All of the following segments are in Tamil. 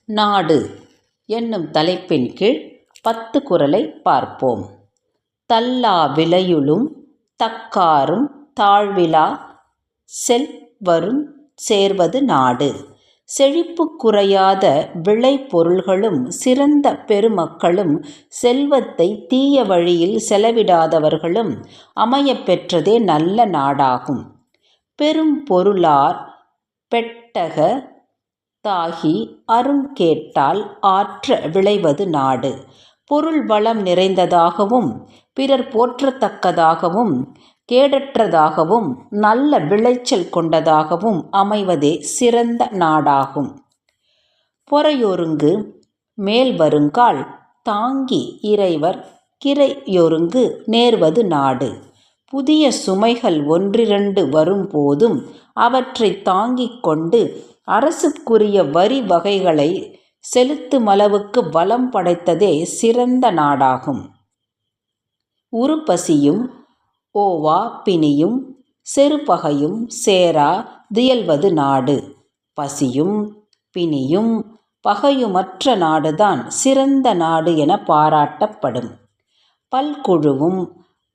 நாடு என்னும் தலைப்பின் கீழ் 10 குறளை பார்ப்போம். தள்ளா விளையுளும் தக்காரும் தாழ்விலா செல்வருஞ் சேர்வது நாடு. செழிப்புக் குறையாத விளைபொருள்களும் சிறந்த பெருமக்களும் செல்வத்தைத் தீய வழியில் செலவிடாதவர்களும் அமையப் பெற்றதே நல்ல நாடாகும். பெரும் பொருளார் பெட்டக தாகி அருங்கேட்டால் ஆற்ற விளைவது நாடு. பொருள் வளம் நிறைந்ததாகவும் பிறர் போற்றத்தக்கதாகவும் கேடற்றதாகவும் நல்ல விளைச்சல் கொண்டதாகவும் அமைவதே சிறந்த நாடாகும். பொறையொருங்கு மேல் வருங்கால் தாங்கி இறைவர் கிறையொருங்கு நேர்வது நாடு. புதிய சுமைகள் ஒன்றிரண்டு வரும்போதும் அவற்றைத் தாங்கிக் கொண்டு அரசுக்குரிய வரி வகைகளை செலுத்துமளவுக்கு வளம் படைத்ததே சிறந்த நாடாகும். உறுபசியும் ஓவா பிணியும் செருபகையும் சேரா தியல்வது நாடு. பசியும் பிணியும் பகையுமற்ற நாடுதான் சிறந்த நாடு என பாராட்டப்படும். பல்குழுவும்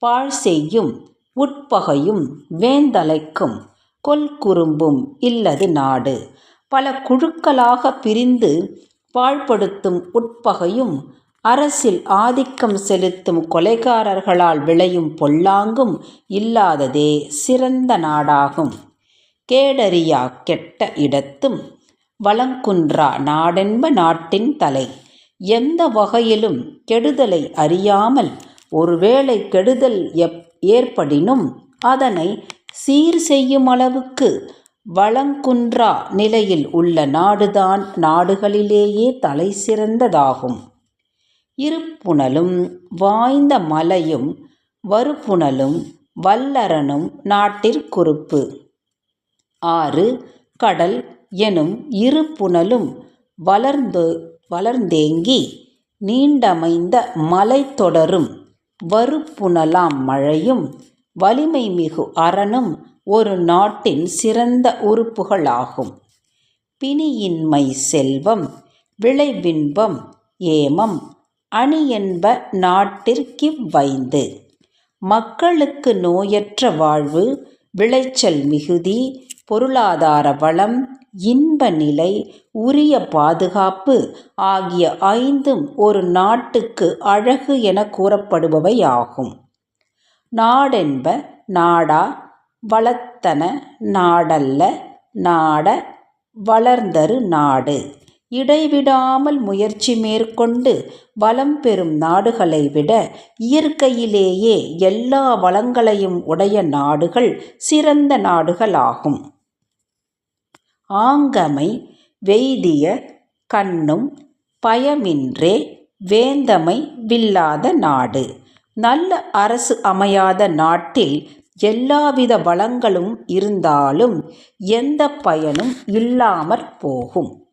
பாழ்செய்யும் உட்பகையும் வேந்தலைக்கும் கொல்குறும்பும் இல்லது நாடு. பல குழுக்களாக பிரிந்து பாழ்படுத்தும் உட்பகையும் அரசில் ஆதிக்கம் செலுத்தும் கொலைகாரர்களால் விளையும் பொல்லாங்கும் இல்லாததே சிறந்த நாடாகும். கேடறியா கெட்ட இடத்தும் வளங்குன்றா நாடென்ப நாட்டின் தலை. எந்த வகையிலும் கெடுதலை அறியாமல் ஒருவேளை கெடுதல் ஏற்படினும் அதனை சீர் செய்யுமளவுக்கு வளங்குன்றா நிலையில் உள்ள நாடுதான் நாடுகளிலேயே தலை சிறந்ததாகும். இருப்புனலும் வாய்ந்த மலையும் வருப்புனலும் வல்லரணும் நாட்டிற்குறுப்பு. ஆறு கடல் எனும் இருப்புனலும் வளர்ந்தேங்கி நீண்டமைந்த மலை தொடரும் வருப்புனலாம் மழையும் வலிமை மிகு அரணும் ஒரு நாட்டின் சிறந்த உறுப்புகளாகும். பிணியின்மை செல்வம் விளைவின்பம் ஏமம் அணியென்ப நாட்டிற்கிவ்வைந்து. மக்களுக்கு நோயற்ற வாழ்வு விளைச்சல் மிகுதி பொருளாதார வளம் இன்ப நிலை உரிய பாதுகாப்பு ஆகிய ஐந்தும் ஒரு நாட்டுக்கு அழகு என கூறப்படுபவையாகும். நாடென்ப நாடா வளத்தன நாடல்ல நாட வளர்ந்தரு நாடு. இடைவிடாமல் முயற்சி மேற்கொண்டு வளம் பெறும் நாடுகளை விட இயற்கையிலேயே எல்லா வளங்களையும் உடைய நாடுகள் சிறந்த நாடுகளாகும். ஆங்கமை வெய்திய கண்ணும் பயமின்றே வேந்தமை வில்லாத நாடு. நல்ல அரசு அமையாத நாட்டில் எல்லாவித வளங்களும் இருந்தாலும் எந்த பயனும் இல்லாமற் போகும்.